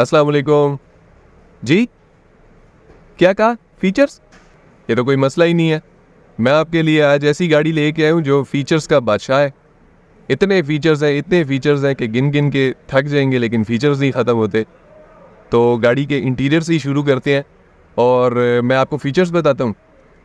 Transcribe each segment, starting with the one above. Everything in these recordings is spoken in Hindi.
अस्सलाम वालेकुम जी। क्या कहा? फीचर्स? ये तो कोई मसला ही नहीं है। मैं आपके लिए आज ऐसी गाड़ी लेके आया हूँ जो फीचर्स का बादशाह है। इतने फीचर्स हैं कि गिन गिन के थक जाएंगे, लेकिन फीचर्स नहीं ख़त्म होते। तो गाड़ी के इंटीरियर से ही शुरू करते हैं और मैं आपको फीचर्स बताता हूँ,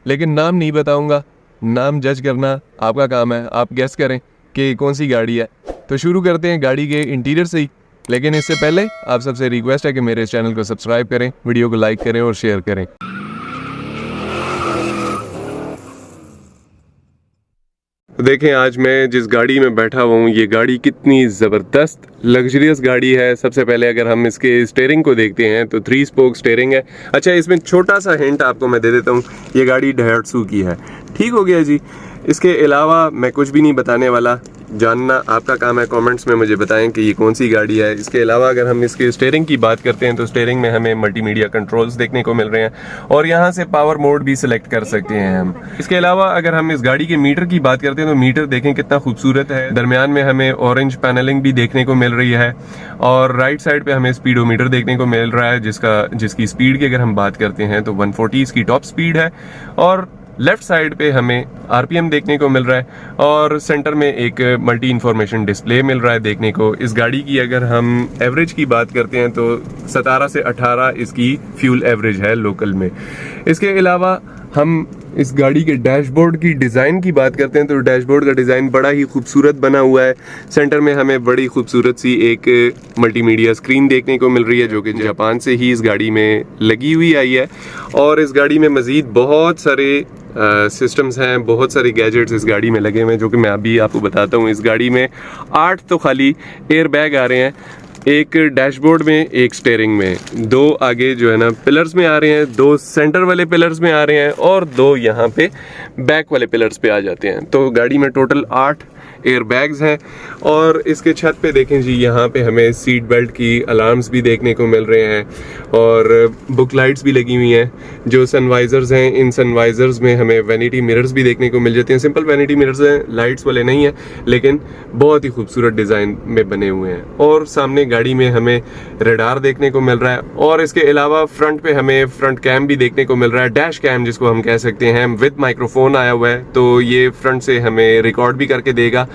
लेकिन नाम नहीं बताऊँगा। नाम जज करना आपका काम है, आप गेस करें कि कौन सी गाड़ी है। तो शुरू करते हैं गाड़ी के इंटीरियर से ही, लेकिन इससे पहले आप सबसे रिक्वेस्ट है कि मेरे इस चैनल को सब्सक्राइब करें, वीडियो को लाइक करें और शेयर करें। देखें आज मैं जिस गाड़ी में बैठा हुआ हूँ, ये गाड़ी कितनी ज़बरदस्त लग्जरियस गाड़ी है। सबसे पहले अगर हम इसके स्टीयरिंग को देखते हैं तो 3 स्पोक स्टीयरिंग है। अच्छा, इसमें छोटा सा हिंट आपको मैं दे देता हूँ, ये गाड़ी डाइहाट्सू की है। ठीक हो गया जी। इसके अलावा मैं कुछ भी नहीं बताने वाला, जानना आपका काम है। कमेंट्स में मुझे बताएं कि ये कौन सी गाड़ी है। इसके अलावा अगर हम इसके स्टीयरिंग की बात करते हैं तो स्टीयरिंग में हमें मल्टीमीडिया कंट्रोल्स देखने को मिल रहे हैं और यहाँ से पावर मोड भी सिलेक्ट कर सकते हैं हम। इसके अलावा अगर हम इस गाड़ी के मीटर की बात करते हैं तो मीटर देखें कितना खूबसूरत है। दरमियान में हमें ऑरेंज पैनलिंग भी देखने को मिल रही है और राइट साइड पे हमें स्पीडोमीटर देखने को मिल रहा है, जिसकी स्पीड की अगर हम बात करते हैं तो 140 इसकी टॉप स्पीड है। और लेफ्ट साइड पे हमें आरपीएम देखने को मिल रहा है और सेंटर में एक मल्टी इंफॉर्मेशन डिस्प्ले मिल रहा है देखने को। इस गाड़ी की अगर हम एवरेज की बात करते हैं तो 17 से 18 इसकी फ्यूल एवरेज है लोकल में। इसके अलावा हम इस गाड़ी के डैशबोर्ड की डिज़ाइन की बात करते हैं तो डैशबोर्ड का डिज़ाइन बड़ा ही खूबसूरत बना हुआ है। सेंटर में हमें बड़ी खूबसूरत सी एक मल्टीमीडिया स्क्रीन देखने को मिल रही है जो कि जापान से ही इस गाड़ी में लगी हुई आई है। और इस गाड़ी में मज़ीद बहुत सारे सिस्टम्स हैं, बहुत सारे गैजेट्स इस गाड़ी में लगे हुए हैं जो कि मैं अभी आपको बताता हूँ। इस गाड़ी में 8 तो खाली एयर बैग आ रहे हैं, एक डैशबोर्ड में, एक स्टीयरिंग में, 2 आगे जो है ना पिलर्स में आ रहे हैं, 2 सेंटर वाले पिलर्स में आ रहे हैं और 2 यहाँ पे बैक वाले पिलर्स पे आ जाते हैं। तो गाड़ी में टोटल 8 एयर बैग्स हैं। और इसके छत पे देखें जी, यहाँ पे हमें सीट बेल्ट की अलार्म्स भी देखने को मिल रहे हैं और बुक लाइट्स भी लगी हुई हैं। जो सनवाइजर्स हैं, इन सनवाइजर्स में हमें वैनिटी मिरर्स भी देखने को मिल जाते हैं। सिंपल वैनिटी मिरर्स हैं, लाइट्स वाले नहीं हैं, लेकिन बहुत ही खूबसूरत डिज़ाइन में बने हुए हैं। और सामने गाड़ी में हमें रडार देखने को मिल रहा है और इसके अलावा फ्रंट पे हमें फ्रंट कैम भी देखने को मिल रहा है, डैश कैम जिसको हम कह सकते हैं, विद माइक्रोफोन आया हुआ है। तो ये फ्रंट से हमें रिकॉर्ड भी करके देगा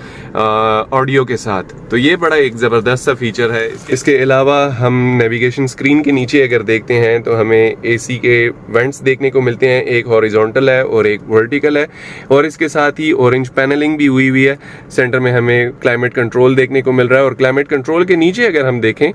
ऑडियो के साथ। तो ये बड़ा एक ज़बरदस्त सा फीचर है। इसके अलावा हम नेविगेशन स्क्रीन के नीचे अगर देखते हैं तो हमें एसी के वेंट्स देखने को मिलते हैं, एक हॉरिजॉन्टल है और एक वर्टिकल है। और इसके साथ ही ऑरेंज पैनलिंग भी हुई हुई है। सेंटर में हमें क्लाइमेट कंट्रोल देखने को मिल रहा है और क्लाइमेट कंट्रोल के नीचे अगर हम देखें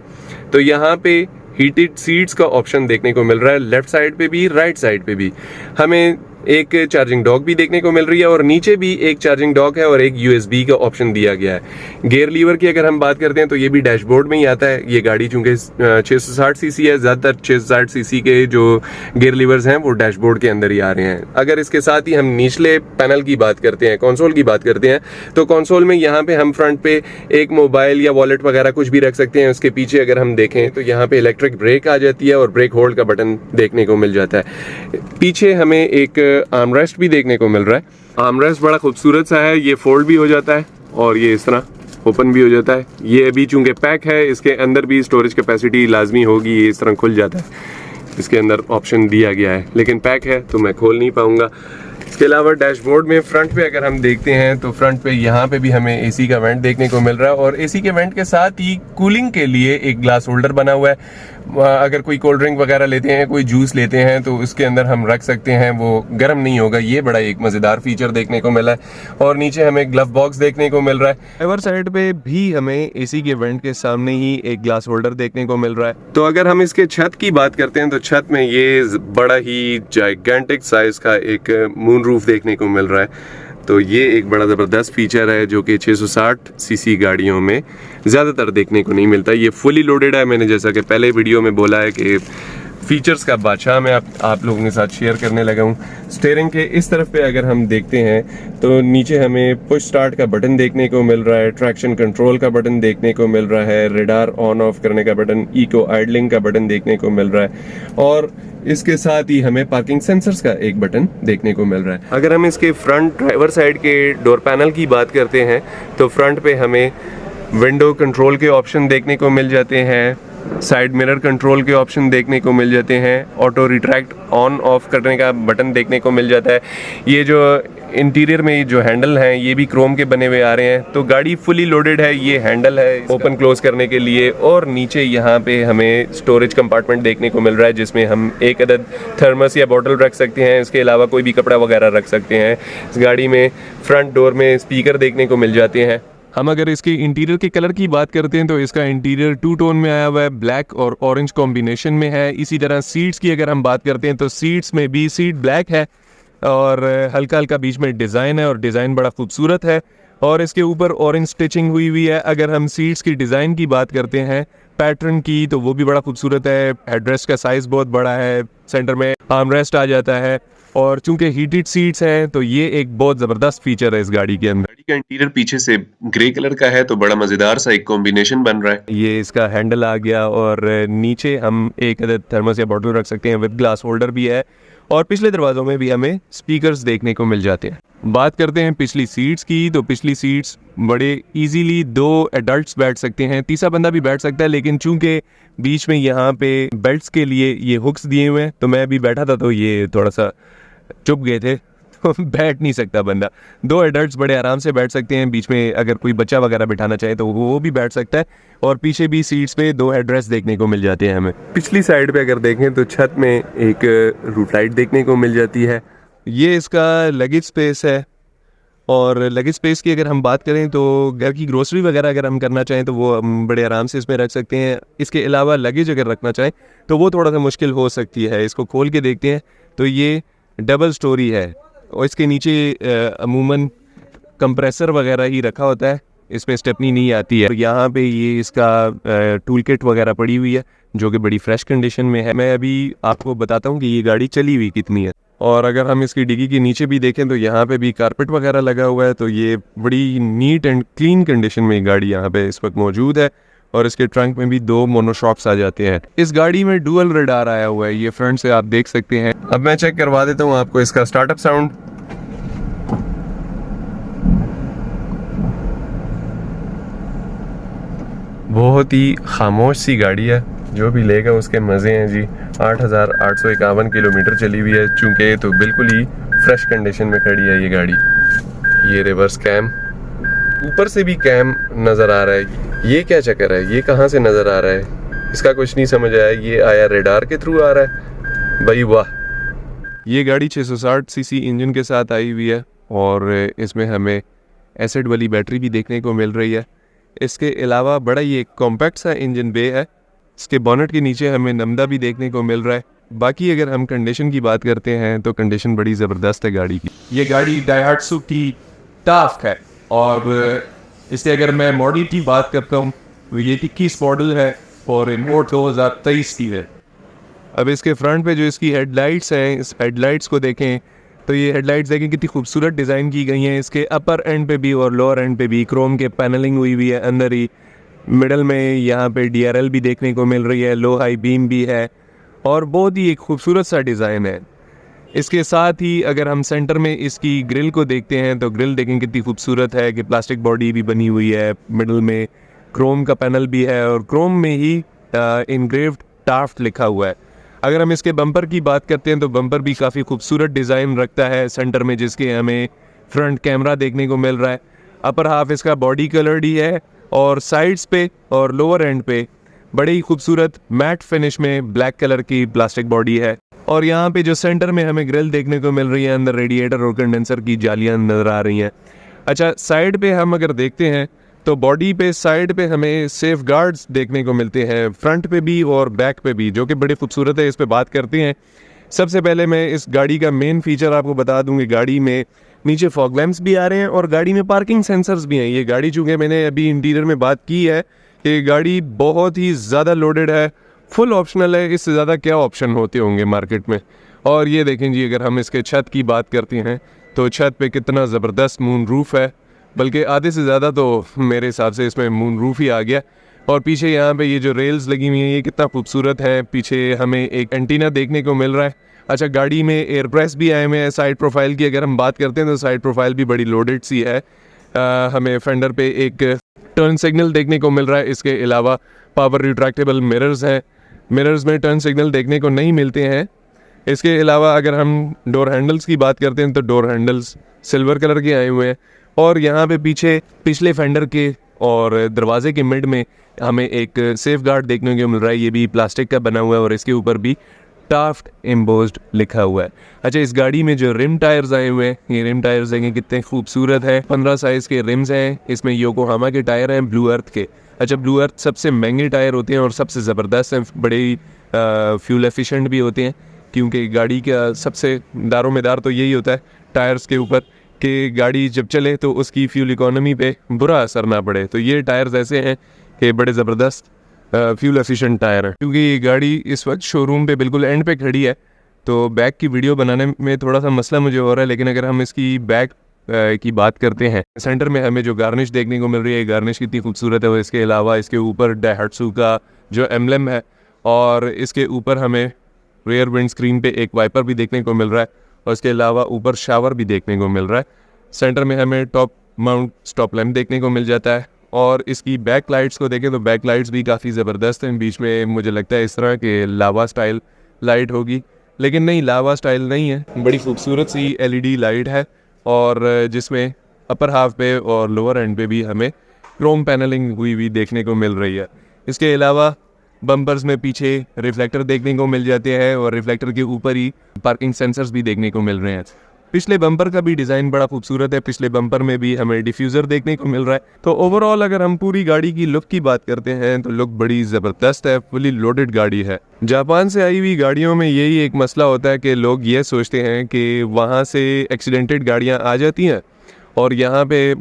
तो यहाँ पे हीटेड सीट्स का ऑप्शन देखने को मिल रहा है। लेफ्ट साइड पे भी, राइट साइड पे भी हमें एक चार्जिंग डॉक भी देखने को मिल रही है और नीचे भी एक चार्जिंग डॉक है और एक यूएसबी का ऑप्शन दिया गया है। गियर लीवर की अगर हम बात करते हैं तो ये भी डैशबोर्ड में ही आता है। ये गाड़ी चूंकि 660 सीसी है, ज़्यादातर 660 सीसी के जो गियर लीवर्स हैं वो डैशबोर्ड के अंदर ही आ रहे हैं। अगर इसके साथ ही हम निचले पैनल की बात करते हैं, कंसोल की बात करते हैं, तो कंसोल में यहाँ पे हम फ्रंट पे एक मोबाइल या वॉलेट वगैरह कुछ भी रख सकते हैं। उसके पीछे अगर हम देखें तो यहाँ पे इलेक्ट्रिक ब्रेक आ जाती है और ब्रेक होल्ड का बटन देखने को मिल जाता है। पीछे हमें एक आर्मरेस्ट भी देखने को मिल रहा है। आर्मरेस्ट बड़ा खूबसूरत सा है, ये फोल्ड भी हो जाता है और ये इस तरह ओपन भी हो जाता है। ये अभी चूंकि पैक है, इसके अंदर भी स्टोरेज कैपेसिटी लाजमी होगी, ये इस तरह खुल जाता है। इसके अंदर ऑप्शन दिया गया है, लेकिन पैक है तो मैं खोल नहीं पाऊंगा। इसके अलावा डैशबोर्ड में फ्रंट पे अगर हम देखते हैं तो फ्रंट पे यहाँ पे भी हमें एसी का वेंट देखने को मिल रहा है और एसी के वेंट के साथ ही कूलिंग के लिए एक ग्लास होल्डर बना हुआ है। अगर कोई कोल्ड ड्रिंक वगैरह लेते हैं, कोई जूस लेते हैं तो उसके अंदर हम रख सकते हैं, वो गर्म नहीं होगा। ये बड़ा एक मज़ेदार फीचर देखने को मिला है। और नीचे हमें ग्लव बॉक्स देखने को मिल रहा है। ड्राइवर साइड पे भी हमें एसी के वेंट के सामने ही एक ग्लास होल्डर देखने को मिल रहा है। तो अगर हम इसके छत की बात करते हैं तो छत में ये बड़ा ही जाइगेंटिक साइज का एक मून रूफ देखने को मिल रहा है। तो ये एक बड़ा ज़बरदस्त फीचर है जो कि 660 सीसी गाड़ियों में ज़्यादातर देखने को नहीं मिलता। ये फुली लोडेड है, मैंने जैसा कि पहले वीडियो में बोला है कि फीचर्स का बादशाह मैं आप लोगों के साथ शेयर करने लगा हूँ। स्टीयरिंग के इस तरफ पे अगर हम देखते हैं तो नीचे हमें पुश स्टार्ट का बटन देखने को मिल रहा है, ट्रैक्शन कंट्रोल का बटन देखने को मिल रहा है, रडार ऑन ऑफ करने का बटन, इको आइडलिंग का बटन देखने को मिल रहा है और इसके साथ ही हमें पार्किंग सेंसर्स का एक बटन देखने को मिल रहा है। अगर हम इसके फ्रंट ड्राइवर साइड के डोर पैनल की बात करते हैं तो फ्रंट पे हमें विंडो कंट्रोल के ऑप्शन देखने को मिल जाते हैं, साइड मिरर कंट्रोल के ऑप्शन देखने को मिल जाते हैं, ऑटो रिट्रैक्ट ऑन ऑफ करने का बटन देखने को मिल जाता है। ये जो इंटीरियर में जो हैंडल हैं ये भी क्रोम के बने हुए आ रहे हैं, तो गाड़ी फुली लोडेड है। ये हैंडल है ओपन क्लोज करने के लिए, और नीचे यहाँ पे हमें स्टोरेज कंपार्टमेंट देखने को मिल रहा है जिसमें हम एक अदद थर्मस या बॉटल रख सकते हैं। इसके अलावा कोई भी कपड़ा वगैरह रख सकते हैं। इस गाड़ी में फ्रंट डोर में स्पीकर देखने को मिल जाते हैं। हम अगर इसके इंटीरियर के कलर की बात करते हैं तो इसका इंटीरियर 2 टोन में आया हुआ है, ब्लैक और ऑरेंज कॉम्बिनेशन में है। इसी तरह सीट्स की अगर हम बात करते हैं तो सीट्स में भी सीट ब्लैक है और हल्का हल्का बीच में डिज़ाइन है, और डिज़ाइन बड़ा खूबसूरत है, और इसके ऊपर ऑरेंज स्टिचिंग हुई हुई है। अगर हम सीट्स की डिज़ाइन की बात करते हैं पैटर्न की, तो वो भी बड़ा खूबसूरत है। हेडरेस्ट का साइज़ बहुत बड़ा है, सेंटर में आर्मरेस्ट आ जाता है, और चूंकि हीटेड सीट्स हैं तो ये एक बहुत ज़बरदस्त फीचर है इस गाड़ी के अंदर। गाड़ी का इंटीरियर पीछे से ग्रे कलर का है, तो बड़ा मज़ेदार सा एक कॉम्बिनेशन बन रहा है। ये इसका हैंडल आ गया, और नीचे हम एक अदद थर्मस या बॉटल रख सकते हैं, विद ग्लास होल्डर भी है, और पिछले दरवाज़ों में भी हमें स्पीकर्स देखने को मिल जाते हैं। बात करते हैं पिछली सीट्स की, तो पिछली सीट्स बड़े इजीली 2 एडल्ट्स बैठ सकते हैं, तीसरा बंदा भी बैठ सकता है, लेकिन चूंकि बीच में यहाँ पे बेल्ट्स के लिए ये हुक्स दिए हुए हैं, तो मैं अभी बैठा था तो ये थोड़ा सा चुप गए थे तो बैठ नहीं सकता बंदा। 2 एडल्ट्स बड़े आराम से बैठ सकते हैं, बीच में अगर कोई बच्चा वगैरह बिठाना चाहे तो वो भी बैठ सकता है, और पीछे भी सीट्स पे 2 हेडरेस्ट देखने को मिल जाते हैं हमें। पिछली साइड पे अगर देखें तो छत में एक रूफ लाइट देखने को मिल जाती है। ये इसका लगेज स्पेस है, और लगेज स्पेस की अगर हम बात करें तो घर की ग्रोसरी वगैरह अगर हम करना चाहें तो वो हम बड़े आराम से इसमें रख सकते हैं। इसके अलावा लगेज अगर रखना चाहें तो वो थोड़ा सा मुश्किल हो सकती है। इसको खोल के देखते हैं तो ये डबल स्टोरी है, और इसके नीचे अमूमन कंप्रेसर वगैरह ही रखा होता है, इसमें स्टेपनी नहीं आती है। यहाँ पे ये इसका टूल किट वगैरह पड़ी हुई है जो कि बड़ी फ्रेश कंडीशन में है। मैं अभी आपको बताता हूँ कि ये गाड़ी चली हुई कितनी है। और अगर हम इसकी डिग्गी के नीचे भी देखें तो यहाँ पे भी कारपेट वगैरह लगा हुआ है, तो ये बड़ी नीट एंड क्लीन कंडीशन में गाड़ी यहाँ पे इस वक्त मौजूद है। और इसके ट्रंक में भी 2 मोनोशॉक्स आ जाते हैं। इस गाड़ी में डुअल रडार आया हुआ है, ये फ्रंट से आप देख सकते हैं। अब मैं चेक करवा देता हूँ आपको इसका स्टार्टअप साउंड। बहुत ही खामोश सी गाड़ी है, जो भी लेगा उसके मज़े हैं जी। 8,851 किलोमीटर चली हुई है, चूँकि तो बिल्कुल ही फ्रेश कंडीशन में खड़ी है ये गाड़ी। ये रिवर्स कैम, ऊपर से भी कैम नज़र आ रहा है। ये क्या चक्कर है, ये कहाँ से नज़र आ रहा है, इसका कुछ नहीं समझ आया। ये आया रेडार के थ्रू आ रहा है, भाई वाह। ये गाड़ी 660 सीसी इंजन के साथ आई हुई है, और इसमें हमें एसिड वाली बैटरी भी देखने को मिल रही है। इसके अलावा बड़ा ही एक कॉम्पैक्ट सा इंजन बे है। इसके बोनेट के नीचे हमें नमदा भी देखने को मिल रहा है। बाकी अगर हम कंडीशन की बात करते हैं तो कंडीशन बड़ी ज़बरदस्त है गाड़ी की। ये गाड़ी डाइहाट्सू की टास्क है, और इससे अगर मैं मॉडल की बात करता हूँ तो ये 21 मॉडल है और इम्पोर्ट 2023 की है। अब इसके फ्रंट पे जो इसकी हेडलाइट्स हैं, इस हेडलाइट्स को देखें तो ये हेडलाइट्स देखें कितनी खूबसूरत डिज़ाइन की गई हैं। इसके अपर एंड पे भी और लोअर एंड पे भी क्रोम के पैनलिंग हुई हुई है। अंदर ही मिडल में यहाँ पे DRL भी देखने को मिल रही है, लो हाई बीम भी है, और बहुत ही एक खूबसूरत सा डिज़ाइन है। इसके साथ ही अगर हम सेंटर में इसकी ग्रिल को देखते हैं तो ग्रिल देखें कितनी खूबसूरत है कि प्लास्टिक बॉडी भी बनी हुई है, मिडल में क्रोम का पैनल भी है, और क्रोम में ही इनग्रेव्ड टाफ्ट लिखा हुआ है। अगर हम इसके बम्पर की बात करते हैं तो बम्पर भी काफ़ी खूबसूरत डिज़ाइन रखता है सेंटर में, जिसके हमें फ्रंट कैमरा देखने को मिल रहा है। अपर हाफ इसका बॉडी कलर्ड ही है, और साइड्स पे और लोअर एंड पे बड़ी ही खूबसूरत मैट फिनिश में ब्लैक कलर की प्लास्टिक बॉडी है। और यहाँ पे जो सेंटर में हमें ग्रिल देखने को मिल रही है, अंदर रेडिएटर और कंडेंसर की जालियाँ नज़र आ रही हैं। अच्छा, साइड पे हम अगर देखते हैं तो बॉडी पे साइड पे हमें सेफ गार्ड्स देखने को मिलते हैं, फ्रंट पे भी और बैक पे भी, जो कि बड़े खूबसूरत है। इस पे बात करते हैं। सबसे पहले मैं इस गाड़ी का मेन फीचर आपको बता दूं कि गाड़ी में नीचे फॉग लैंप्स भी आ रहे हैं और गाड़ी में पार्किंग सेंसर्स भी हैं। ये गाड़ी चूँकि मैंने अभी इंटीरियर में बात की है कि गाड़ी बहुत ही ज़्यादा लोडेड है, फुल ऑप्शनल है, इससे ज़्यादा क्या ऑप्शन होते होंगे मार्केट में। और ये देखें जी, अगर हम इसके छत की बात करते हैं तो छत पे कितना ज़बरदस्त मून रूफ़ है, बल्कि आधे से ज़्यादा तो मेरे हिसाब से इसमें मून रूफ़ ही आ गया। और पीछे यहाँ पे ये जो रेल्स लगी हुई हैं ये कितना खूबसूरत है। पीछे हमें एक एंटीना देखने को मिल रहा है। अच्छा, गाड़ी में एयर प्रेस भी आए हुए हैं। साइड प्रोफाइल की अगर हम बात करते हैं तो साइड प्रोफाइल भी बड़ी लोडेड सी है। हमें फेंडर पे एक टर्न सिग्नल देखने को मिल रहा है। इसके अलावा पावर रिट्रैक्टेबल मिरर्स हैं, मिरर्स में टर्न सिग्नल देखने को नहीं मिलते हैं। इसके अलावा अगर हम डोर हैंडल्स की बात करते हैं तो डोर हैंडल्स सिल्वर कलर के आए हुए हैं, और यहाँ पे पीछे पिछले फेंडर के और दरवाजे के मिड में हमें एक सेफ गार्ड देखने को मिल रहा है, ये भी प्लास्टिक का बना हुआ है और इसके ऊपर भी टाफ्ट एम्बोस्ड लिखा हुआ है। अच्छा, इस गाड़ी में जो रिम टायर्स आए हुए हैं, ये रिम टायर्स देखें कितने खूबसूरत है, 15 साइज़ के रिम्स हैं, इसमें योकोहामा के टायर हैं ब्लू अर्थ के। अच्छा, ब्लू अर्थ सबसे महंगे टायर होते हैं और सबसे ज़बरदस्त हैं, बड़े फ्यूल एफिशिएंट भी होते हैं, क्योंकि गाड़ी का सबसे दारोमदार तो यही होता है टायर्स के ऊपर कि गाड़ी जब चले तो उसकी फ्यूल इकोनॉमी पे बुरा असर ना पड़े। तो ये टायर्स ऐसे हैं कि बड़े ज़बरदस्त फ्यूल एफिशिएंट टायर है। क्योंकि ये गाड़ी इस वक्त शोरूम पे बिल्कुल एंड पे खड़ी है, तो बैक की वीडियो बनाने में थोड़ा सा मसला मुझे हो रहा है, लेकिन अगर हम इसकी बैक की बात करते हैं, सेंटर में हमें जो गार्निश देखने को मिल रही है, गार्निश कितनी खूबसूरत है। इसके अलावा इसके ऊपर डाइहाट्सू का जो एम्बलम है, और इसके ऊपर हमें रेयर विंड स्क्रीन पे एक वाइपर भी देखने को मिल रहा है, और इसके अलावा ऊपर शावर भी देखने को मिल रहा है। सेंटर में हमें टॉप माउंट स्टॉप लैम्प देखने को मिल जाता है, और इसकी बैक लाइट्स को देखें तो बैक लाइट्स भी काफ़ी ज़बरदस्त हैं। बीच में मुझे लगता है इस तरह के लावा स्टाइल लाइट होगी, लेकिन नहीं, लावा स्टाइल नहीं है, बड़ी खूबसूरत सी LED लाइट है, और जिसमें अपर हाफ पे और लोअर एंड पे भी हमें क्रोम पैनलिंग हुई देखने को मिल रही है। इसके अलावा बम्पर्स में पीछे रिफ्लेक्टर देखने को मिल जाते हैं, और रिफ्लेक्टर के ऊपर ही पार्किंग सेंसर्स भी देखने को मिल रहे हैं। पिछले बम्पर का भी डिज़ाइन बड़ा खूबसूरत है, पिछले बम्पर में भी हमें डिफ्यूज़र देखने को मिल रहा है। तो ओवरऑल अगर हम पूरी गाड़ी की लुक की बात करते हैं तो लुक बड़ी ज़बरदस्त है, फुली लोडेड गाड़ी है। जापान से आई हुई गाड़ियों में यही एक मसला होता है कि लोग ये सोचते हैं कि वहाँ से एक्सीडेंटेड गाड़ियाँ आ जाती हैं और यहाँ पे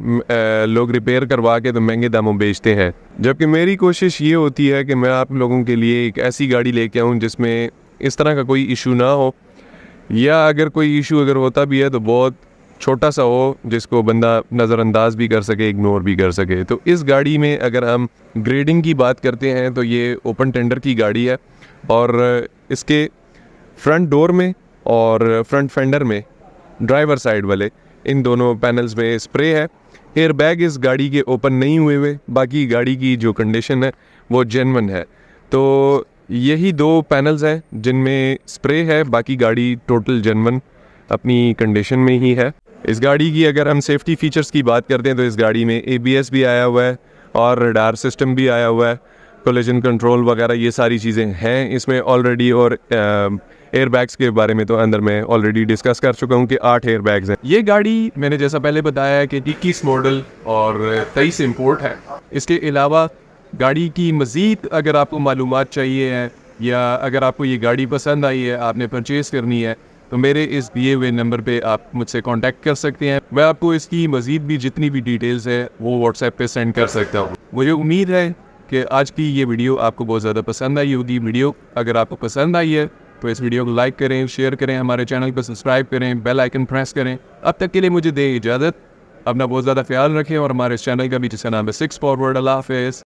लोग रिपेयर करवा के तो महंगे दामों बेचते हैं, जबकि मेरी कोशिश ये होती है कि मैं आप लोगों के लिए एक ऐसी गाड़ी लेके आऊँ जिसमें इस तरह का कोई इशू ना हो, या अगर कोई इशू अगर होता भी है तो बहुत छोटा सा हो जिसको बंदा नज़रअंदाज भी कर सके, इग्नोर भी कर सके। तो इस गाड़ी में अगर हम ग्रेडिंग की बात करते हैं तो ये ओपन टेंडर की गाड़ी है, और इसके फ्रंट डोर में और फ्रंट फेंडर में, ड्राइवर साइड वाले, इन दोनों पैनल्स में स्प्रे है। एयर बैग इस गाड़ी के ओपन नहीं हुए, बाकी गाड़ी की जो कंडीशन है वो जेन्युइन है। तो यही दो पैनल्स हैं जिनमें स्प्रे है, बाकी गाड़ी टोटल जेन्युइन अपनी कंडीशन में ही है। इस गाड़ी की अगर हम सेफ्टी फीचर्स की बात करते हैं तो इस गाड़ी में ABS भी आया हुआ है और रडार सिस्टम भी आया हुआ है, कोलिजन कंट्रोल वगैरह ये सारी चीज़ें हैं इसमें ऑलरेडी। और एयर बैग्स के बारे में तो अंदर मैं ऑलरेडी डिस्कस कर चुका हूँ कि 8 एयर बैग्स हैं। ये गाड़ी मैंने जैसा पहले बताया है कि 21 मॉडल और 23 इम्पोर्ट है। इसके अलावा गाड़ी की मज़ीद अगर आपको मालूमात चाहिए है, या अगर आपको ये गाड़ी पसंद आई है, आपने परचेज़ करनी है, तो मेरे इस दिए हुए नंबर पे आप मुझसे कांटेक्ट कर सकते हैं। मैं आपको इसकी मज़ीद भी जितनी भी डिटेल्स है वो व्हाट्सएप पे सेंड कर सकता हूँ। मुझे उम्मीद है कि आज की ये वीडियो आपको बहुत ज़्यादा पसंद आई होगी। वीडियो अगर आपको पसंद आई है तो इस वीडियो को लाइक करें, शेयर करें, हमारे चैनल को सब्सक्राइब करें, बेल आइकन प्रेस करें। अब तक के लिए मुझे दें इजाज़त, अपना बहुत ज़्यादा ख्याल रखें, और हमारे इस चैनल का भी जिसका नाम है 6 फॉरवर्ड। अल्लाह हाफ़िज़।